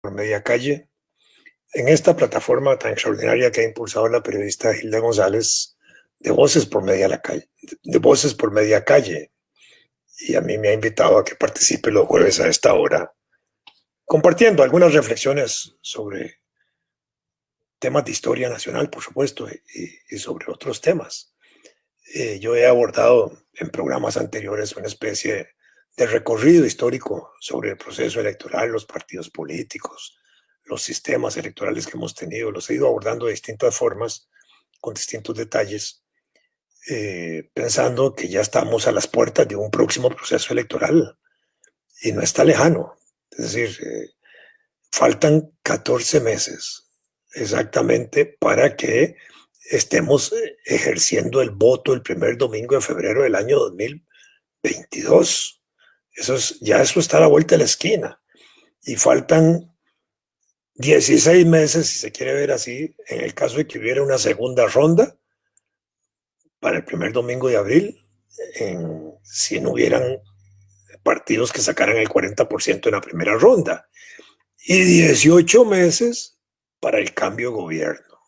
por Media Calle, en esta plataforma tan extraordinaria que ha impulsado la periodista Hilda González de Voces por Media Calle, de Voces por Media Calle. Y a mí me ha invitado a que participe los jueves a esta hora, compartiendo algunas reflexiones sobre temas de historia nacional, por supuesto, y sobre otros temas. Yo he abordado en programas anteriores una especie de recorrido histórico sobre el proceso electoral, los partidos políticos, los sistemas electorales que hemos tenido. Los he ido abordando de distintas formas, con distintos detalles, pensando que ya estamos a las puertas de un próximo proceso electoral y no está lejano. Es decir, faltan 14 meses exactamente para que estemos ejerciendo el voto el primer domingo de febrero del año 2022. Eso está a la vuelta de la esquina. Y faltan 16 meses, si se quiere ver así, en el caso de que hubiera una segunda ronda para el primer domingo de abril, si no hubieran partidos que sacaran el 40% en la primera ronda. Y 18 meses para el cambio de gobierno.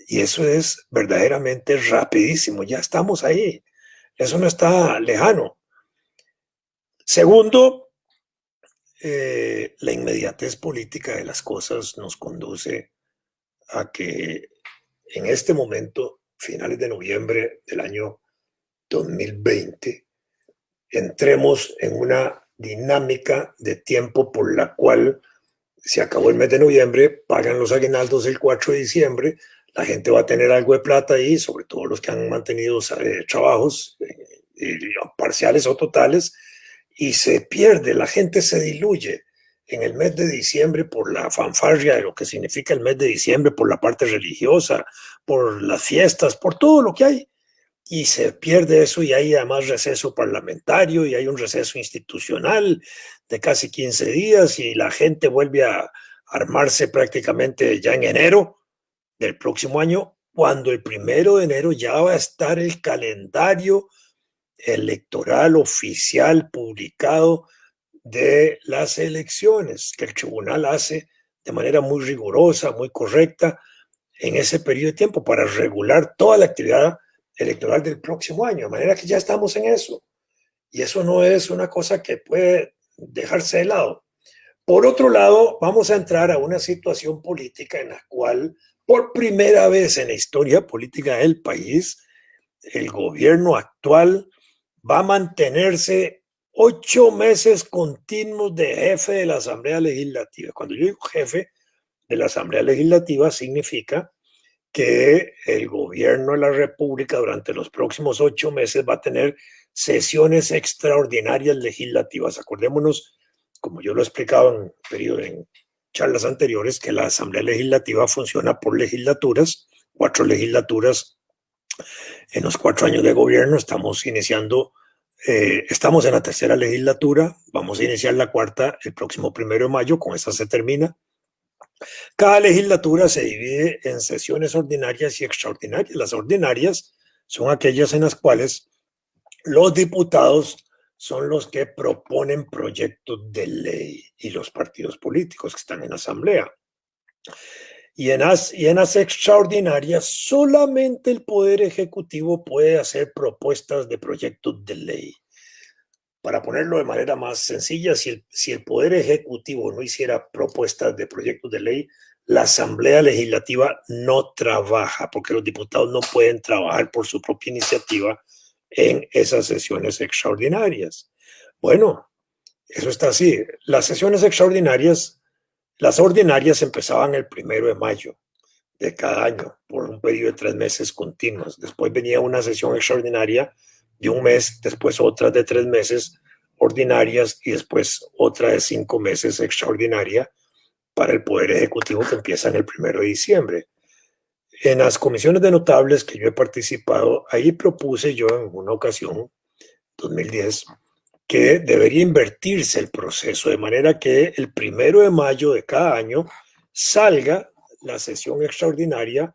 Y eso es verdaderamente rapidísimo, ya estamos ahí. Eso no está lejano. Segundo, la inmediatez política de las cosas nos conduce a que en este momento, finales de noviembre del año 2020, entremos en una dinámica de tiempo por la cual se acabó el mes de noviembre, pagan los aguinaldos el 4 de diciembre, la gente va a tener algo de plata ahí, sobre todo los que han mantenido trabajos parciales o totales, y se pierde, la gente se diluye en el mes de diciembre por la fanfarria de lo que significa el mes de diciembre, por la parte religiosa, por las fiestas, por todo lo que hay. Y se pierde eso y hay además receso parlamentario y hay un receso institucional de casi 15 días y la gente vuelve a armarse prácticamente ya en enero del próximo año, cuando el 1 de enero ya va a estar el calendario electoral oficial publicado de las elecciones que el tribunal hace de manera muy rigurosa, muy correcta en ese periodo de tiempo para regular toda la actividad electoral del próximo año, de manera que ya estamos en eso. Y eso no es una cosa que puede dejarse de lado. Por otro lado, vamos a entrar a una situación política en la cual, por primera vez en la historia política del país, el gobierno actual va a mantenerse 8 meses continuos de jefe de la Asamblea Legislativa. Cuando yo digo jefe de la Asamblea Legislativa, significa que el gobierno de la República durante los próximos 8 meses va a tener sesiones extraordinarias legislativas. Acordémonos, como yo lo he explicado en charlas anteriores, que la Asamblea Legislativa funciona por legislaturas, 4 legislaturas en los 4 años de gobierno. Estamos en la tercera legislatura, vamos a iniciar la cuarta el próximo 1 de mayo, con esta se termina. Cada legislatura se divide en sesiones ordinarias y extraordinarias. Las ordinarias son aquellas en las cuales los diputados son los que proponen proyectos de ley y los partidos políticos que están en la asamblea. Y en las extraordinarias solamente el Poder Ejecutivo puede hacer propuestas de proyectos de ley. Para ponerlo de manera más sencilla, si el Poder Ejecutivo no hiciera propuestas de proyectos de ley, la Asamblea Legislativa no trabaja, porque los diputados no pueden trabajar por su propia iniciativa en esas sesiones extraordinarias. Bueno, eso está así. Las sesiones extraordinarias, las ordinarias empezaban el 1 de mayo de cada año, por un periodo de 3 meses continuos. Después venía una sesión extraordinaria de un mes, después otra de 3 meses ordinarias y después otra de 5 meses extraordinaria para el Poder Ejecutivo que empieza en el 1 de diciembre. En las comisiones de notables que yo he participado, ahí propuse yo en una ocasión, 2010, que debería invertirse el proceso de manera que el 1 de mayo de cada año salga la sesión extraordinaria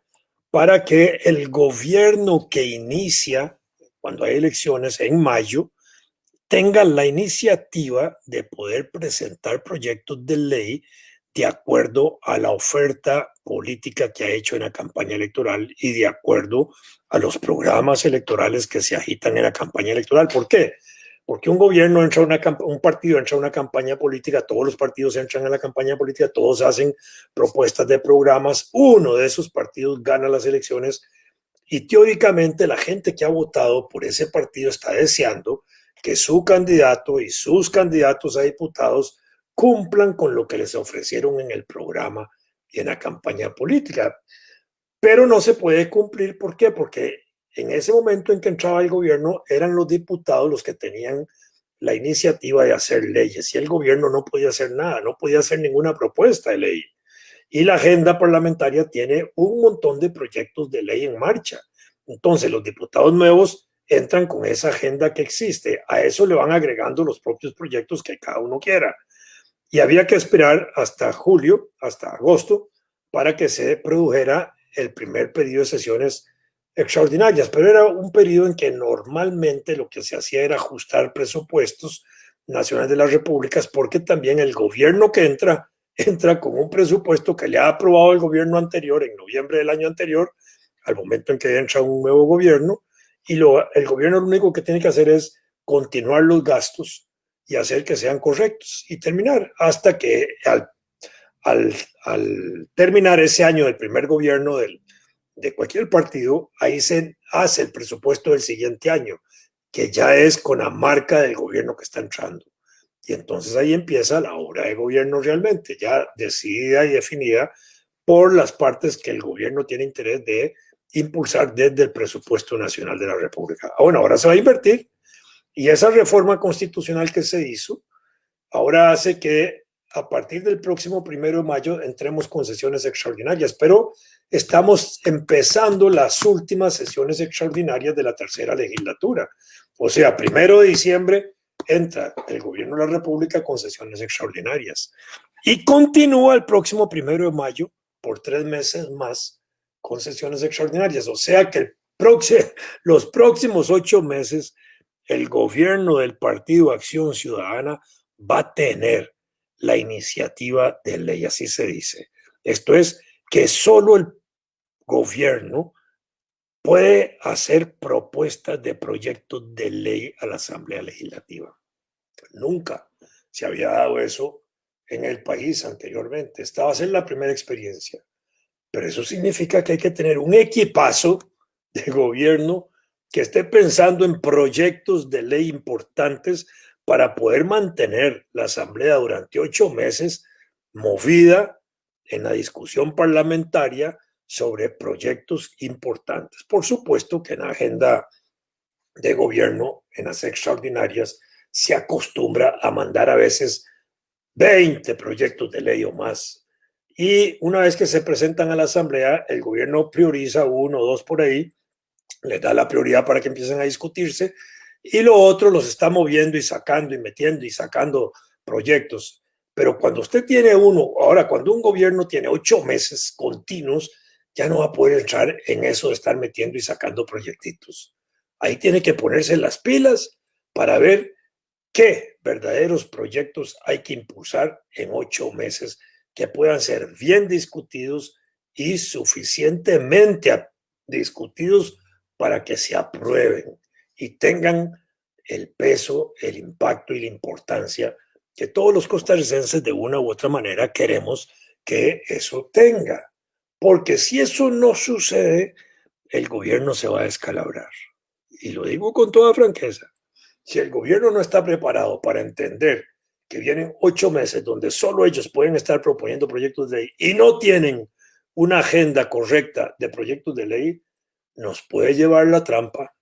para que el gobierno que inicia cuando hay elecciones en mayo tenga la iniciativa de poder presentar proyectos de ley de acuerdo a la oferta política que ha hecho en la campaña electoral y de acuerdo a los programas electorales que se agitan en la campaña electoral. ¿Por qué? Porque un gobierno entra un partido entra a una campaña política, todos los partidos entran a la campaña política, todos hacen propuestas de programas, uno de esos partidos gana las elecciones y teóricamente la gente que ha votado por ese partido está deseando que su candidato y sus candidatos a diputados cumplan con lo que les ofrecieron en el programa y en la campaña política. Pero no se puede cumplir. ¿Por qué? Porque en ese momento en que entraba el gobierno eran los diputados los que tenían la iniciativa de hacer leyes y el gobierno no podía hacer nada, no podía hacer ninguna propuesta de ley. Y la agenda parlamentaria tiene un montón de proyectos de ley en marcha. Entonces los diputados nuevos entran con esa agenda que existe. A eso le van agregando los propios proyectos que cada uno quiera. Y había que esperar hasta julio, hasta agosto, para que se produjera el primer periodo de sesiones extraordinarias. Pero era un periodo en que normalmente lo que se hacía era ajustar presupuestos nacionales de las repúblicas, porque también el gobierno que entra con un presupuesto que le ha aprobado el gobierno anterior en noviembre del año anterior, al momento en que entra un nuevo gobierno, y el gobierno lo único que tiene que hacer es continuar los gastos y hacer que sean correctos y terminar hasta que al terminar ese año del primer gobierno de cualquier partido, ahí se hace el presupuesto del siguiente año, que ya es con la marca del gobierno que está entrando. Y entonces ahí empieza la obra de gobierno realmente, ya decidida y definida por las partes que el gobierno tiene interés de impulsar desde el presupuesto nacional de la República. Bueno, ahora se va a invertir y esa reforma constitucional que se hizo ahora hace que a partir del próximo 1 de mayo entremos con sesiones extraordinarias, pero estamos empezando las últimas sesiones extraordinarias de la tercera legislatura. O sea, 1 de diciembre entra el gobierno de la República con sesiones extraordinarias y continúa el próximo 1 de mayo por 3 meses más con sesiones extraordinarias. O sea que los próximos 8 meses el gobierno del Partido Acción Ciudadana va a tener la iniciativa de ley, así se dice. Esto es que solo el gobierno puede hacer propuestas de proyectos de ley a la Asamblea Legislativa. Nunca se había dado eso en el país anteriormente. Esta va a ser la primera experiencia. Pero eso significa que hay que tener un equipazo de gobierno que esté pensando en proyectos de ley importantes para poder mantener la Asamblea durante 8 meses movida en la discusión parlamentaria sobre proyectos importantes. Por supuesto que en la agenda de gobierno, en las extraordinarias, se acostumbra a mandar a veces 20 proyectos de ley o más. Y una vez que se presentan a la Asamblea, el gobierno prioriza uno o dos por ahí, les da la prioridad para que empiecen a discutirse, y lo otro los está moviendo y sacando y metiendo y sacando proyectos. Pero cuando usted tiene cuando un gobierno tiene 8 meses continuos, ya no va a poder entrar en eso de estar metiendo y sacando proyectitos. Ahí tiene que ponerse las pilas para ver qué verdaderos proyectos hay que impulsar en 8 meses que puedan ser bien discutidos y suficientemente discutidos para que se aprueben y tengan el peso, el impacto y la importancia que todos los costarricenses de una u otra manera queremos que eso tenga. Porque si eso no sucede, el gobierno se va a descalabrar. Y lo digo con toda franqueza. Si el gobierno no está preparado para entender que vienen 8 meses donde solo ellos pueden estar proponiendo proyectos de ley y no tienen una agenda correcta de proyectos de ley, nos puede llevar la trampa.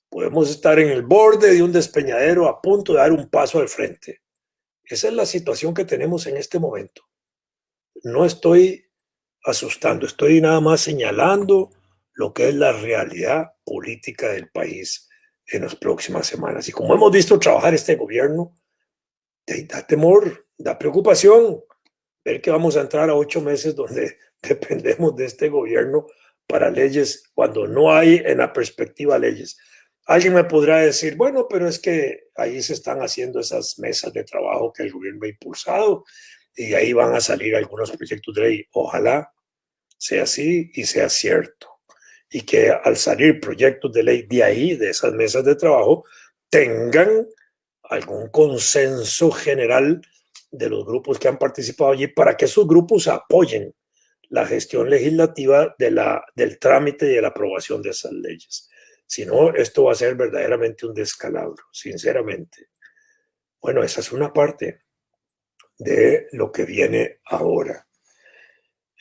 Podemos estar en el borde de un despeñadero a punto de dar un paso al frente. Esa es la situación que tenemos en este momento. No estoy asustando, estoy nada más señalando lo que es la realidad política del país en las próximas semanas. Y como hemos visto trabajar este gobierno, da temor, da preocupación ver que vamos a entrar a 8 meses donde dependemos de este gobierno para leyes cuando no hay en la perspectiva leyes. Alguien me podrá decir, bueno, pero es que ahí se están haciendo esas mesas de trabajo que el gobierno ha impulsado y de ahí van a salir algunos proyectos de ley. Ojalá sea así y sea cierto. Y que al salir proyectos de ley de ahí, de esas mesas de trabajo, tengan algún consenso general de los grupos que han participado allí para que esos grupos apoyen la gestión legislativa del trámite y de la aprobación de esas leyes. Si no, esto va a ser verdaderamente un descalabro, sinceramente. Bueno, esa es una parte de lo que viene ahora.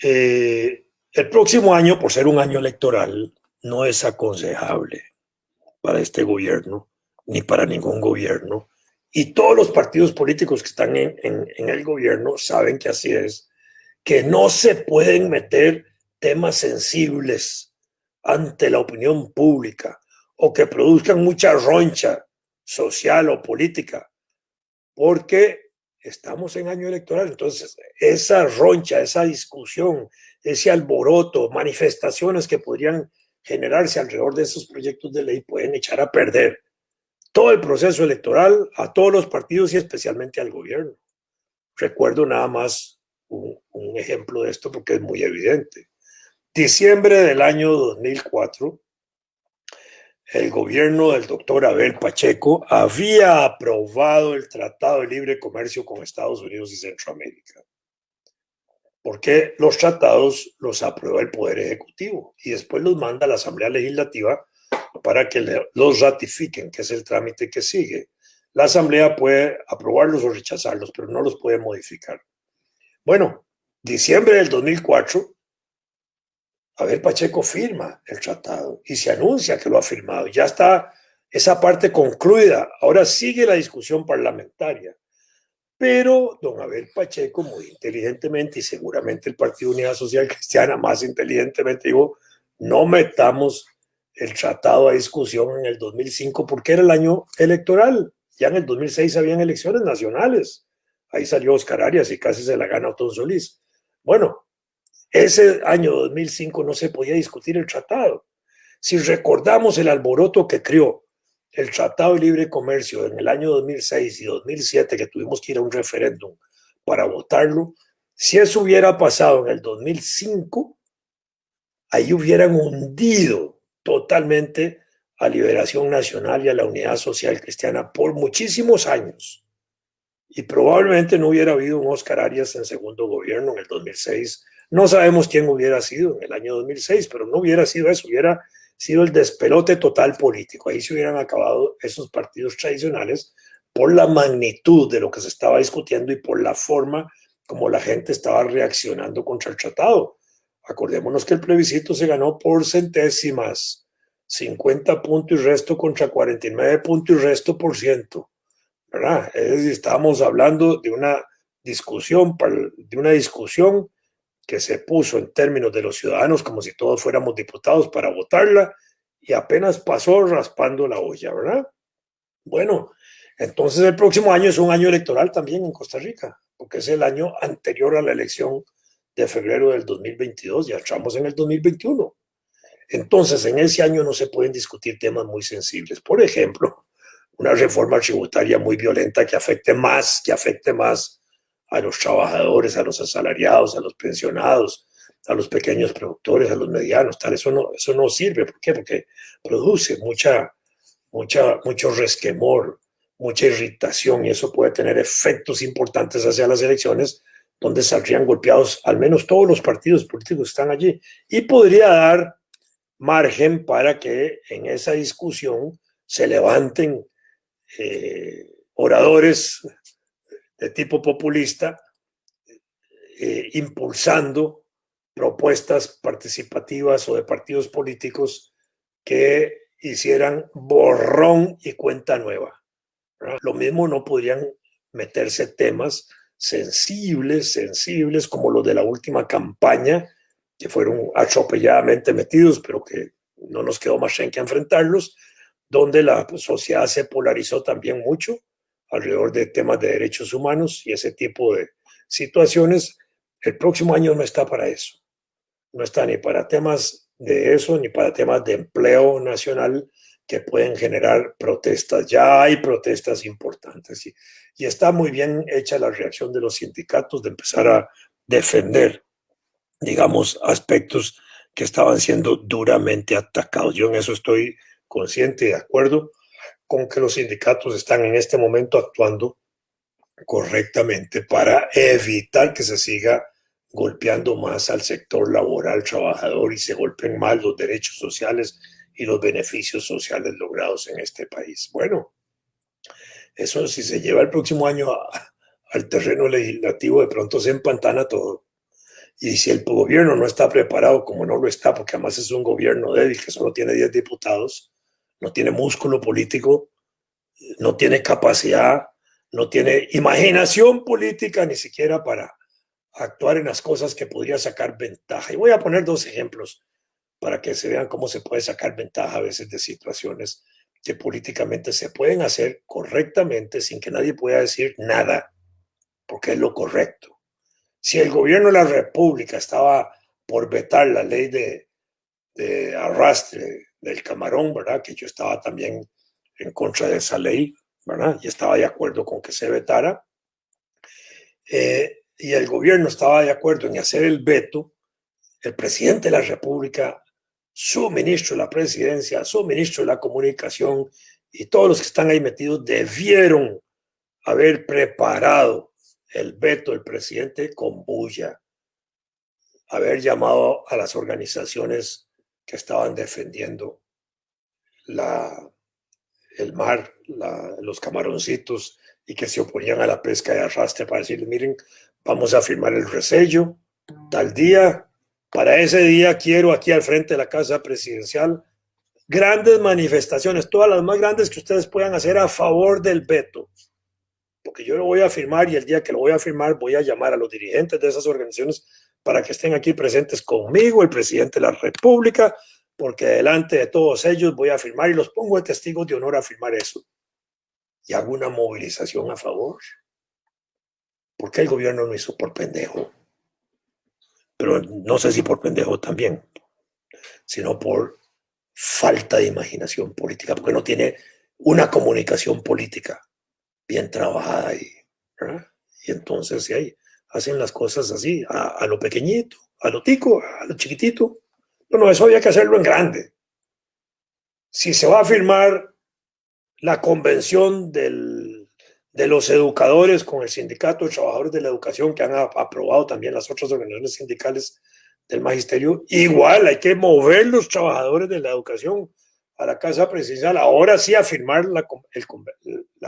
El próximo año, por ser un año electoral, no es aconsejable para este gobierno, ni para ningún gobierno. Y todos los partidos políticos que están en el gobierno saben que así es, que no se pueden meter temas sensibles ante la opinión pública o que produzcan mucha roncha social o política, porque estamos en año electoral. Entonces, esa roncha, esa discusión, ese alboroto, manifestaciones que podrían generarse alrededor de esos proyectos de ley pueden echar a perder todo el proceso electoral, a todos los partidos y especialmente al gobierno. Recuerdo nada más un ejemplo de esto porque es muy evidente. Diciembre del año 2004, el gobierno del doctor Abel Pacheco había aprobado el Tratado de Libre Comercio con Estados Unidos y Centroamérica, porque los tratados los aprueba el Poder Ejecutivo y después los manda a la Asamblea Legislativa para que los ratifiquen, que es el trámite que sigue. La Asamblea puede aprobarlos o rechazarlos, pero no los puede modificar. Bueno, diciembre del 2004, Abel Pacheco firma el tratado y se anuncia que lo ha firmado. Ya está esa parte concluida. Ahora sigue la discusión parlamentaria. Pero don Abel Pacheco, muy inteligentemente, y seguramente el Partido Unidad Social Cristiana más inteligentemente, dijo, no metamos el tratado a discusión en el 2005 porque era el año electoral. Ya en el 2006 habían elecciones nacionales. Ahí salió Oscar Arias y casi se la gana Otón Solís. Bueno, ese año 2005 no se podía discutir el tratado. Si recordamos el alboroto que creó el Tratado de Libre Comercio en el año 2006 y 2007, que tuvimos que ir a un referéndum para votarlo, si eso hubiera pasado en el 2005, ahí hubieran hundido totalmente a Liberación Nacional y a la Unidad Social Cristiana por muchísimos años. Y probablemente no hubiera habido un Oscar Arias en segundo gobierno en el 2006. No sabemos quién hubiera sido en el año 2006, pero no hubiera sido eso, hubiera sido el despelote total político. Ahí se hubieran acabado esos partidos tradicionales por la magnitud de lo que se estaba discutiendo y por la forma como la gente estaba reaccionando contra el tratado. Acordémonos que el plebiscito se ganó por centésimas, 50 puntos y resto contra 49 puntos y resto por ciento. ¿Verdad? Es decir, estábamos hablando de una discusión que se puso en términos de los ciudadanos como si todos fuéramos diputados para votarla y apenas pasó raspando la olla, ¿verdad? Bueno, entonces el próximo año es un año electoral también en Costa Rica, porque es el año anterior a la elección de febrero del 2022, ya estamos en el 2021. Entonces, en ese año no se pueden discutir temas muy sensibles. Por ejemplo, una reforma tributaria muy violenta que afecte más a los trabajadores, a los asalariados, a los pensionados, a los pequeños productores, a los medianos, tal. Eso no sirve. ¿Por qué? Porque produce mucho resquemor, mucha irritación y eso puede tener efectos importantes hacia las elecciones donde saldrían golpeados al menos todos los partidos políticos que están allí y podría dar margen para que en esa discusión se levanten oradores de tipo populista impulsando propuestas participativas o de partidos políticos que hicieran borrón y cuenta nueva, ¿verdad? Lo mismo no podrían meterse temas sensibles como los de la última campaña, que fueron atropelladamente metidos, pero que no nos quedó más que enfrentarlos, donde la sociedad se polarizó también mucho alrededor de temas de derechos humanos y ese tipo de situaciones. El próximo año no está para eso. No está ni para temas de eso, ni para temas de empleo nacional, que pueden generar protestas. Ya hay protestas importantes y está muy bien hecha la reacción de los sindicatos de empezar a defender, digamos, aspectos que estaban siendo duramente atacados. Yo en eso estoy consciente y de acuerdo con que los sindicatos están en este momento actuando correctamente para evitar que se siga golpeando más al sector laboral trabajador y se golpeen más los derechos sociales y los beneficios sociales logrados en este país. Bueno, eso si se lleva el próximo año al terreno legislativo, de pronto se empantana todo. Y si el gobierno no está preparado, como no lo está, porque además es un gobierno débil que solo tiene 10 diputados, no tiene músculo político, no tiene capacidad, no tiene imaginación política ni siquiera para actuar en las cosas que podría sacar ventaja. Y voy a poner dos ejemplos para que se vean cómo se puede sacar ventaja a veces de situaciones que políticamente se pueden hacer correctamente sin que nadie pueda decir nada, porque es lo correcto. Si el gobierno de la República estaba por vetar la ley de arrastre del camarón, ¿verdad? Que yo estaba también en contra de esa ley, ¿verdad? Y estaba de acuerdo con que se vetara. Y el gobierno estaba de acuerdo en hacer el veto. El presidente de la República, su ministro de la presidencia, su ministro de la comunicación y todos los que están ahí metidos debieron haber preparado el veto del presidente con bulla, haber llamado a las organizaciones que estaban defendiendo la, el mar, los camaroncitos y que se oponían a la pesca de arrastre para decirles, miren, vamos a firmar el resello tal día. Para ese día quiero aquí al frente de la Casa Presidencial grandes manifestaciones, todas las más grandes que ustedes puedan hacer a favor del veto, porque yo lo voy a firmar y el día que lo voy a firmar voy a llamar a los dirigentes de esas organizaciones para que estén aquí presentes conmigo, el presidente de la República, porque delante de todos ellos voy a firmar y los pongo de testigos de honor a firmar eso. Y hago una movilización a favor. ¿Por qué el gobierno lo hizo? Por pendejo. Pero no sé si por pendejo también, sino por falta de imaginación política, porque no tiene una comunicación política bien trabajada ahí, ¿verdad? Y entonces sí, ahí hacen las cosas así, a lo pequeñito, a lo tico, a lo chiquitito. No, eso había que hacerlo en grande. Si se va a firmar la convención de los educadores con el sindicato de trabajadores de la educación que han aprobado también las otras organizaciones sindicales del magisterio, igual hay que mover los trabajadores de la educación a la Casa Presidencial, ahora sí a firmar la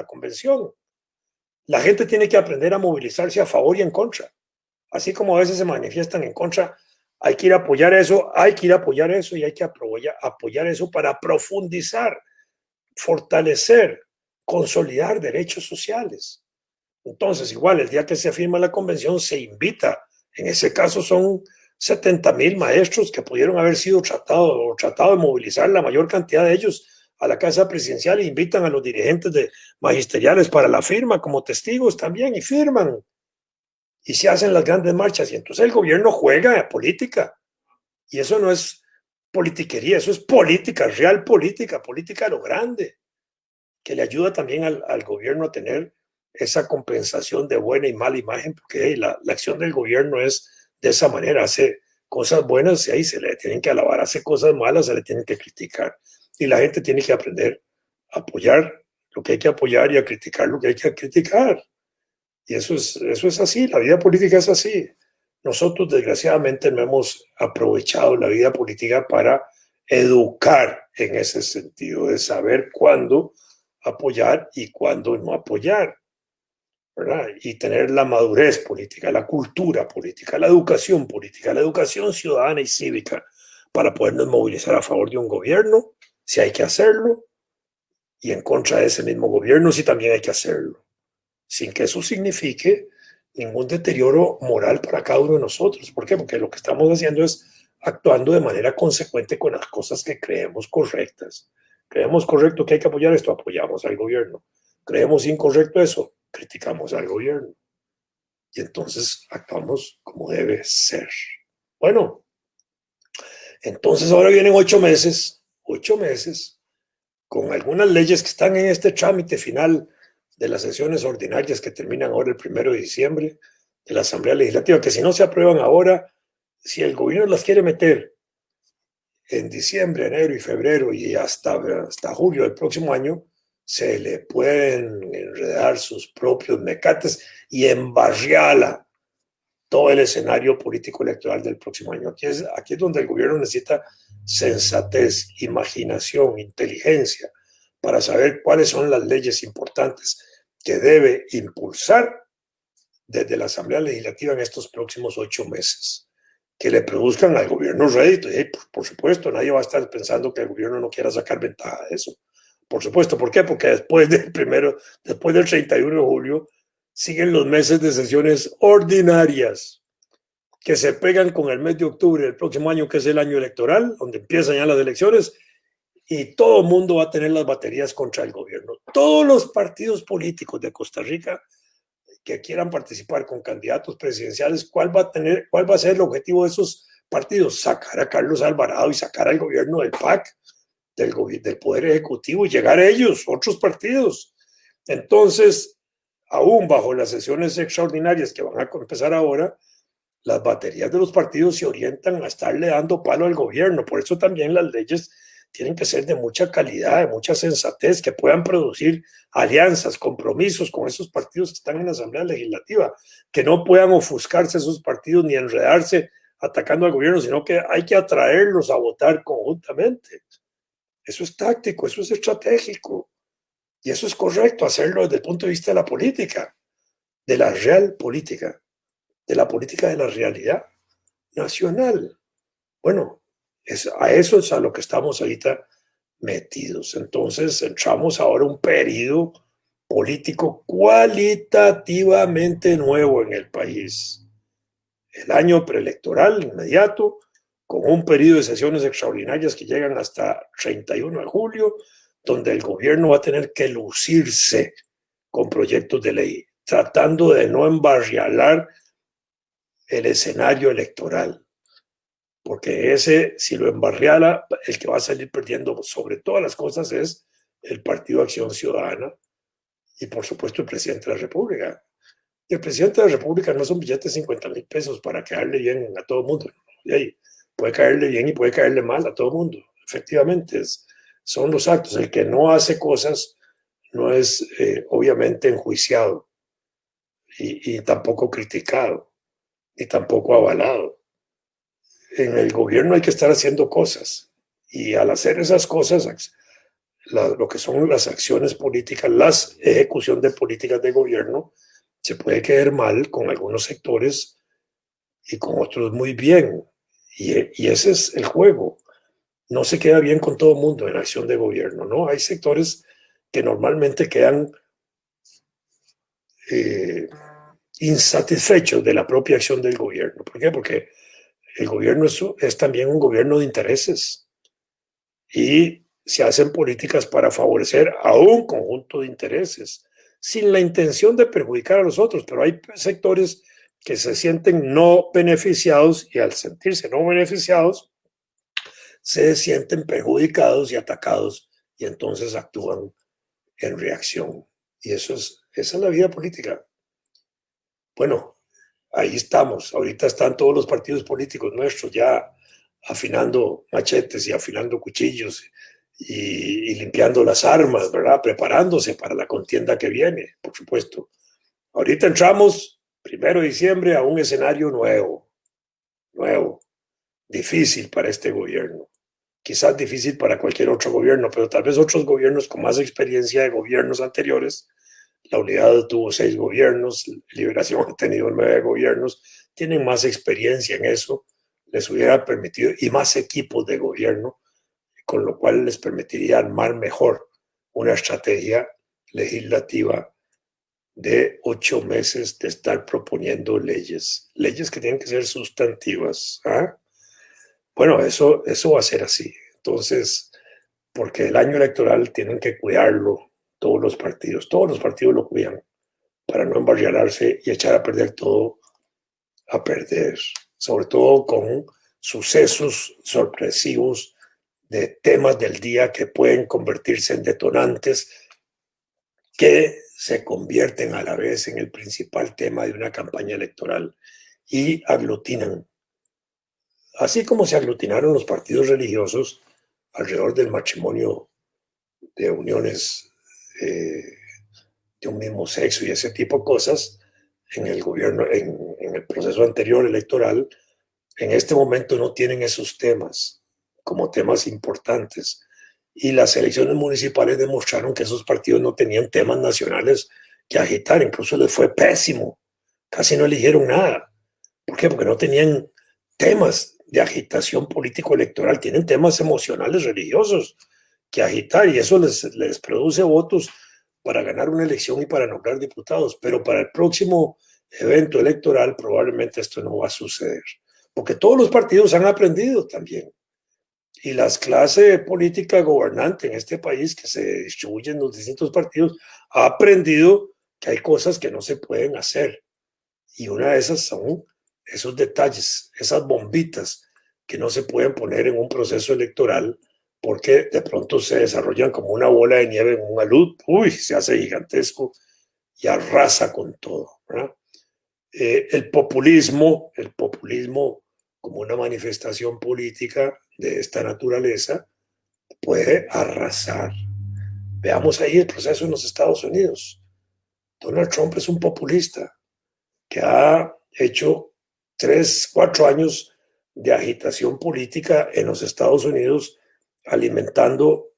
convención. La gente tiene que aprender a movilizarse a favor y en contra. Así como a veces se manifiestan en contra, hay que ir a apoyar eso, hay que ir a apoyar eso y hay que apoyar eso para profundizar, fortalecer, consolidar derechos sociales. Entonces, igual, el día que se firma la convención, se invita, en ese caso son 70,000 maestros que pudieron haber sido tratados o tratado de movilizar la mayor cantidad de ellos a la Casa Presidencial e invitan a los dirigentes magisteriales para la firma como testigos también y firman. Y se hacen las grandes marchas y entonces el gobierno juega a política. Y eso no es politiquería, eso es política, real política, política a lo grande, que le ayuda también al gobierno a tener esa compensación de buena y mala imagen, porque hey, la acción del gobierno es de esa manera, hace cosas buenas y ahí se le tienen que alabar, hace cosas malas, se le tienen que criticar. Y la gente tiene que aprender a apoyar lo que hay que apoyar y a criticar lo que hay que criticar. Y eso es así, la vida política es así. Nosotros desgraciadamente no hemos aprovechado la vida política para educar en ese sentido, de saber cuándo apoyar y cuándo no apoyar, ¿verdad? Y tener la madurez política, la cultura política, la educación ciudadana y cívica para podernos movilizar a favor de un gobierno, si hay que hacerlo, y en contra de ese mismo gobierno, si también hay que hacerlo, sin que eso signifique ningún deterioro moral para cada uno de nosotros. ¿Por qué? Porque lo que estamos haciendo es actuando de manera consecuente con las cosas que creemos correctas. Creemos correcto que hay que apoyar esto, apoyamos al gobierno. Creemos incorrecto eso, criticamos al gobierno. Y entonces actuamos como debe ser. Bueno, entonces ahora vienen 8 meses con algunas leyes que están en este trámite final de las sesiones ordinarias que terminan ahora el 1 de diciembre de la Asamblea Legislativa, que si no se aprueban ahora, si el gobierno las quiere meter en diciembre, enero y febrero y hasta julio del próximo año, se le pueden enredar sus propios mecates y embarriala todo el escenario político electoral del próximo año. Aquí es donde el gobierno necesita sensatez, imaginación, inteligencia para saber cuáles son las leyes importantes que debe impulsar desde la Asamblea Legislativa en estos próximos 8 meses, que le produzcan al gobierno rédito. Y por supuesto, nadie va a estar pensando que el gobierno no quiera sacar ventaja de eso. Por supuesto, ¿por qué? Porque después del 31 de julio, siguen los meses de sesiones ordinarias que se pegan con el mes de octubre del próximo año, que es el año electoral, donde empiezan ya las elecciones, y todo el mundo va a tener las baterías contra el gobierno. Todos los partidos políticos de Costa Rica que quieran participar con candidatos presidenciales, ¿cuál va a ser el objetivo de esos partidos? Sacar a Carlos Alvarado y sacar al gobierno del PAC, del Poder Ejecutivo, y llegar a ellos, otros partidos. Entonces, aún bajo las sesiones extraordinarias que van a empezar ahora, las baterías de los partidos se orientan a estarle dando palo al gobierno. Por eso también las leyes tienen que ser de mucha calidad, de mucha sensatez, que puedan producir alianzas, compromisos con esos partidos que están en la Asamblea Legislativa, que no puedan ofuscarse esos partidos ni enredarse atacando al gobierno, sino que hay que atraerlos a votar conjuntamente. Eso es táctico, eso es estratégico, y eso es correcto hacerlo desde el punto de vista de la política, de la real política, de la política de la realidad nacional. Bueno, a eso es a lo que estamos ahorita metidos. Entonces entramos ahora a un periodo político cualitativamente nuevo en el país. El año preelectoral inmediato, con un periodo de sesiones extraordinarias que llegan hasta 31 de julio, donde el gobierno va a tener que lucirse con proyectos de ley, tratando de no embarrialar el escenario electoral, porque ese, si lo embarriala, el que va a salir perdiendo sobre todas las cosas es el Partido Acción Ciudadana y por supuesto el presidente de la República. Y el presidente de la República no son billetes de 50,000 pesos para caerle bien a todo el mundo. Y ahí puede caerle bien y puede caerle mal a todo el mundo. Efectivamente, son los actos. El que no hace cosas no es obviamente enjuiciado y tampoco criticado y tampoco avalado. En el gobierno hay que estar haciendo cosas, y al hacer esas cosas, lo que son las acciones políticas, la ejecución de políticas de gobierno, se puede quedar mal con algunos sectores y con otros muy bien. Y ese es el juego. No se queda bien con todo el mundo en acción de gobierno, ¿no? Hay sectores que normalmente quedan insatisfechos de la propia acción del gobierno. ¿Por qué? Porque el gobierno es también un gobierno de intereses y se hacen políticas para favorecer a un conjunto de intereses sin la intención de perjudicar a los otros, pero hay sectores que se sienten no beneficiados y al sentirse no beneficiados se sienten perjudicados y atacados y entonces actúan en reacción. Y esa es la vida política. Bueno, ahí estamos. Ahorita están todos los partidos políticos nuestros ya afinando machetes y afilando cuchillos y limpiando las armas, ¿verdad? Preparándose para la contienda que viene, por supuesto. Ahorita entramos, 1 de diciembre, a un escenario nuevo, difícil para este gobierno. Quizás difícil para cualquier otro gobierno, pero tal vez otros gobiernos con más experiencia de gobiernos anteriores. La Unidad tuvo 6 gobiernos, Liberación ha tenido 9 gobiernos, tienen más experiencia en eso, les hubiera permitido, y más equipos de gobierno, con lo cual les permitiría armar mejor una estrategia legislativa de 8 meses de estar proponiendo leyes que tienen que ser sustantivas. ¿Ah? Bueno, eso va a ser así. Entonces, porque el año electoral tienen que cuidarlo todos los partidos lo cuidan para no embarriarse y echar a perder todo, a perder, sobre todo con sucesos sorpresivos de temas del día que pueden convertirse en detonantes que se convierten a la vez en el principal tema de una campaña electoral y aglutinan. Así como se aglutinaron los partidos religiosos alrededor del matrimonio de uniones de un mismo sexo y ese tipo de cosas en el gobierno, en el proceso anterior electoral, en este momento no tienen esos temas como temas importantes. Y las elecciones municipales demostraron que esos partidos no tenían temas nacionales que agitar, incluso les fue pésimo, casi no eligieron nada. ¿Por qué? Porque no tenían temas de agitación político-electoral, tienen temas emocionales, religiosos que agitar y eso les produce votos para ganar una elección y para nombrar diputados, pero para el próximo evento electoral probablemente esto no va a suceder, porque todos los partidos han aprendido también y las clases política gobernante en este país que se distribuyen en los distintos partidos ha aprendido que hay cosas que no se pueden hacer y una de esas son esos detalles, esas bombitas que no se pueden poner en un proceso electoral porque de pronto se desarrollan como una bola de nieve en una luz, uy, se hace gigantesco y arrasa con todo, ¿verdad? El populismo como una manifestación política de esta naturaleza puede arrasar. Veamos ahí el proceso en los Estados Unidos. Donald Trump es un populista que ha hecho 3, 4 años de agitación política en los Estados Unidos, alimentando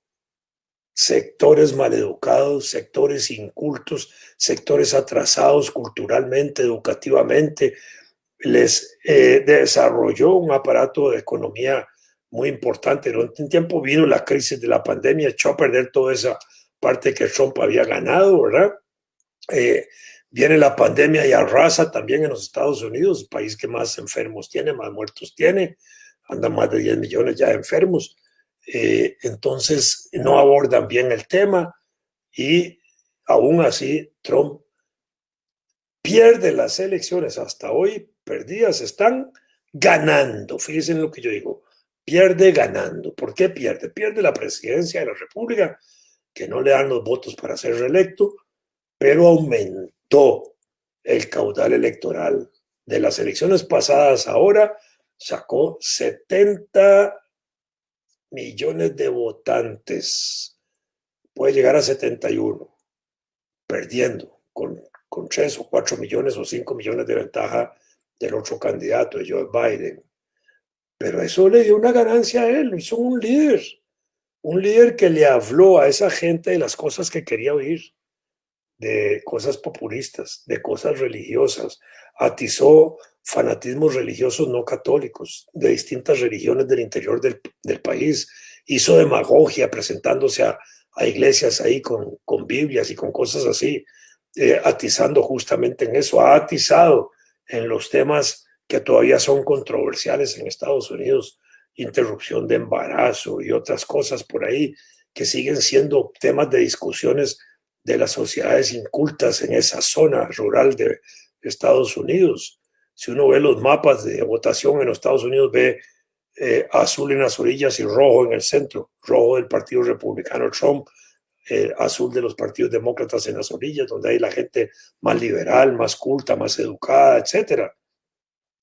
sectores maleducados, sectores incultos, sectores atrasados culturalmente, educativamente. Les desarrolló un aparato de economía muy importante. Durante un tiempo vino la crisis de la pandemia, echó a perder toda esa parte que Trump había ganado, ¿verdad? Viene la pandemia y arrasa también en los Estados Unidos, el país que más enfermos tiene, más muertos tiene, andan más de 10 millones ya de enfermos. Entonces no abordan bien el tema y aún así Trump pierde las elecciones hasta hoy, perdidas, están ganando. Fíjense en lo que yo digo, pierde ganando. ¿Por qué pierde? Pierde la presidencia de la República, que no le dan los votos para ser reelecto, pero aumentó el caudal electoral. De las elecciones pasadas ahora sacó 70 millones de votantes. Puede llegar a 71, perdiendo con 3 o 4 millones o 5 millones de ventaja del otro candidato, de Joe Biden. Pero eso le dio una ganancia a él, lo hizo un líder que le habló a esa gente de las cosas que quería oír, de cosas populistas, de cosas religiosas, atizó fanatismos religiosos no católicos de distintas religiones del interior del país, hizo demagogia presentándose a iglesias ahí con Biblias y con cosas así, atizando justamente en eso, ha atizado en los temas que todavía son controversiales en Estados Unidos, interrupción de embarazo y otras cosas por ahí que siguen siendo temas de discusiones de las sociedades incultas en esa zona rural de Estados Unidos. Si uno ve los mapas de votación en los Estados Unidos, ve azul en las orillas y rojo en el centro, rojo del Partido Republicano Trump, azul de los partidos demócratas en las orillas, donde hay la gente más liberal, más culta, más educada, etcétera.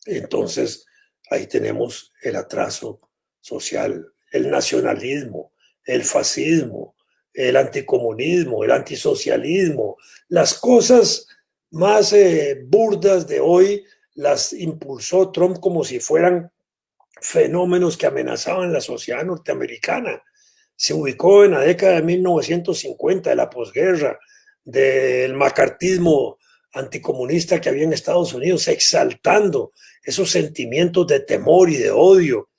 Entonces, ahí tenemos el atraso social, el nacionalismo, el fascismo, el anticomunismo, el antisocialismo, las cosas más burdas de hoy las impulsó Trump como si fueran fenómenos que amenazaban la sociedad norteamericana. Se ubicó en la década de 1950, de la posguerra, del macartismo anticomunista que había en Estados Unidos, exaltando esos sentimientos de temor y de odio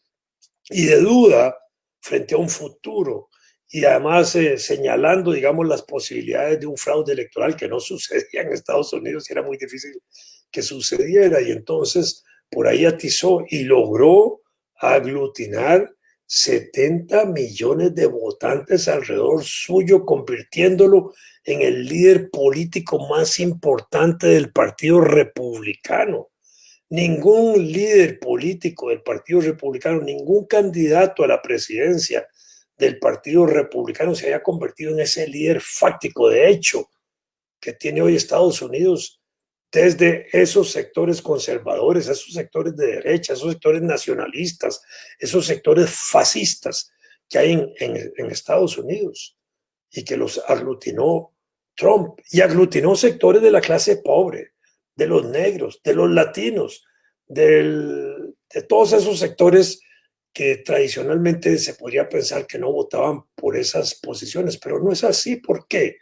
y de duda frente a un futuro y además señalando, digamos, las posibilidades de un fraude electoral que no sucedía en Estados Unidos y era muy difícil que sucediera y entonces por ahí atizó y logró aglutinar 70 millones de votantes alrededor suyo, convirtiéndolo en el líder político más importante del Partido Republicano. Ningún líder político del Partido Republicano, ningún candidato a la presidencia del Partido Republicano se haya convertido en ese líder fáctico de hecho que tiene hoy Estados Unidos, desde esos sectores conservadores, esos sectores de derecha, esos sectores nacionalistas, esos sectores fascistas que hay en Estados Unidos y que los aglutinó Trump y aglutinó sectores de la clase pobre, de los negros, de los latinos, de todos esos sectores que tradicionalmente se podría pensar que no votaban por esas posiciones, pero no es así. ¿Por qué?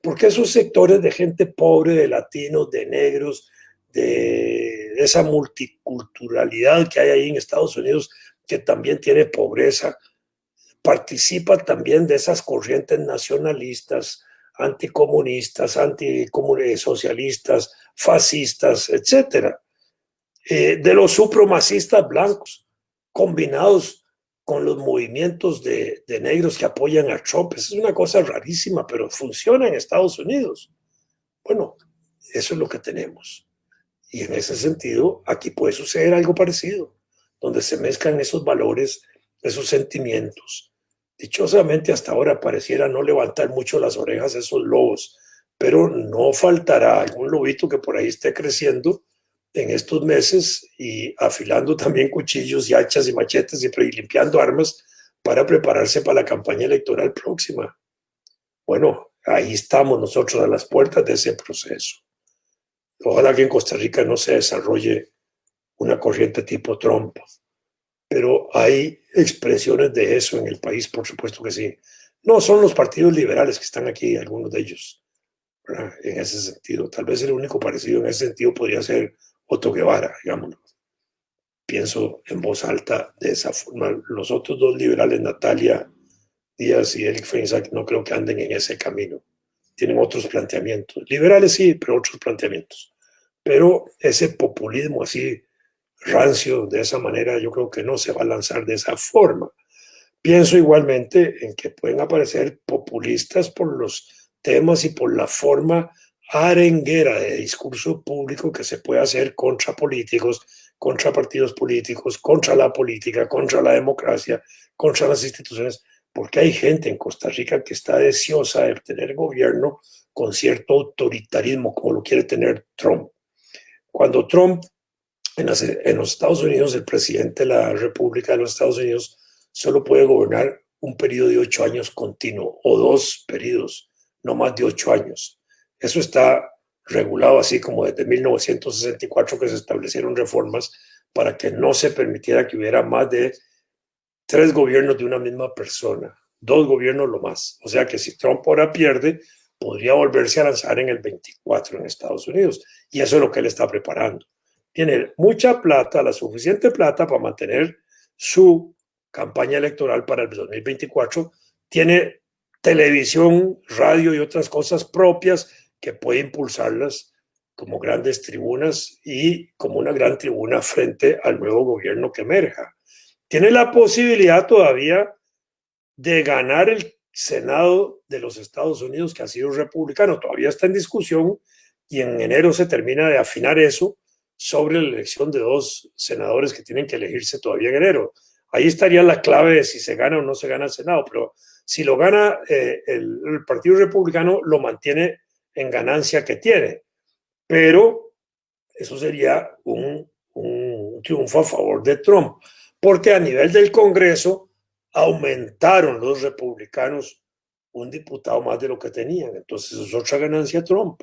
Porque esos sectores de gente pobre, de latinos, de negros, de esa multiculturalidad que hay ahí en Estados Unidos, que también tiene pobreza, participa también de esas corrientes nacionalistas, anticomunistas, antisocialistas, fascistas, etcétera, de los supremacistas blancos, combinados con los movimientos de negros que apoyan a Trump. Esa es una cosa rarísima, pero funciona en Estados Unidos. Bueno, eso es lo que tenemos. Y en ese sentido, aquí puede suceder algo parecido, donde se mezclan esos valores, esos sentimientos. Dichosamente, hasta ahora pareciera no levantar mucho las orejas esos lobos, pero no faltará algún lobito que por ahí esté creciendo en estos meses y afilando también cuchillos y hachas y machetes y limpiando armas para prepararse para la campaña electoral próxima. Bueno, ahí estamos nosotros a las puertas de ese proceso. Ojalá que en Costa Rica no se desarrolle una corriente tipo Trump, pero hay expresiones de eso en el país, por supuesto que sí. No son los partidos liberales que están aquí, algunos de ellos, ¿verdad? En ese sentido. Tal vez el único parecido en ese sentido podría ser Otto Guevara, digámoslo. Pienso en voz alta de esa forma. Los otros dos liberales, Natalia Díaz y Eric Feinsack, no creo que anden en ese camino. Tienen otros planteamientos. Liberales sí, pero otros planteamientos. Pero ese populismo así rancio de esa manera, yo creo que no se va a lanzar de esa forma. Pienso igualmente en que pueden aparecer populistas por los temas y por la forma arenguera de discurso público que se puede hacer contra políticos, contra partidos políticos, contra la política, contra la democracia, contra las instituciones, porque hay gente en Costa Rica que está deseosa de tener gobierno con cierto autoritarismo, como lo quiere tener Trump. Cuando Trump en los Estados Unidos, el presidente de la República de los Estados Unidos solo puede gobernar un periodo de 8 años continuo o 2 periodos, no más de 8 años. Eso está regulado así como desde 1964 que se establecieron reformas para que no se permitiera que hubiera más de 3 gobiernos de una misma persona, 2 gobiernos lo más. O sea que si Trump ahora pierde, podría volverse a lanzar en el 24 en Estados Unidos. Y eso es lo que él está preparando. Tiene mucha plata, la suficiente plata para mantener su campaña electoral para el 2024. Tiene televisión, radio y otras cosas propias que puede impulsarlas como grandes tribunas y como una gran tribuna frente al nuevo gobierno que emerja. Tiene la posibilidad todavía de ganar el Senado de los Estados Unidos, que ha sido republicano, todavía está en discusión y en enero se termina de afinar eso sobre la elección de 2 senadores que tienen que elegirse todavía en enero. Ahí estaría la clave de si se gana o no se gana el Senado, pero si lo gana el Partido Republicano, lo mantiene en ganancia que tiene, pero eso sería un triunfo a favor de Trump, porque a nivel del Congreso aumentaron los republicanos un diputado más de lo que tenían, entonces es otra ganancia Trump.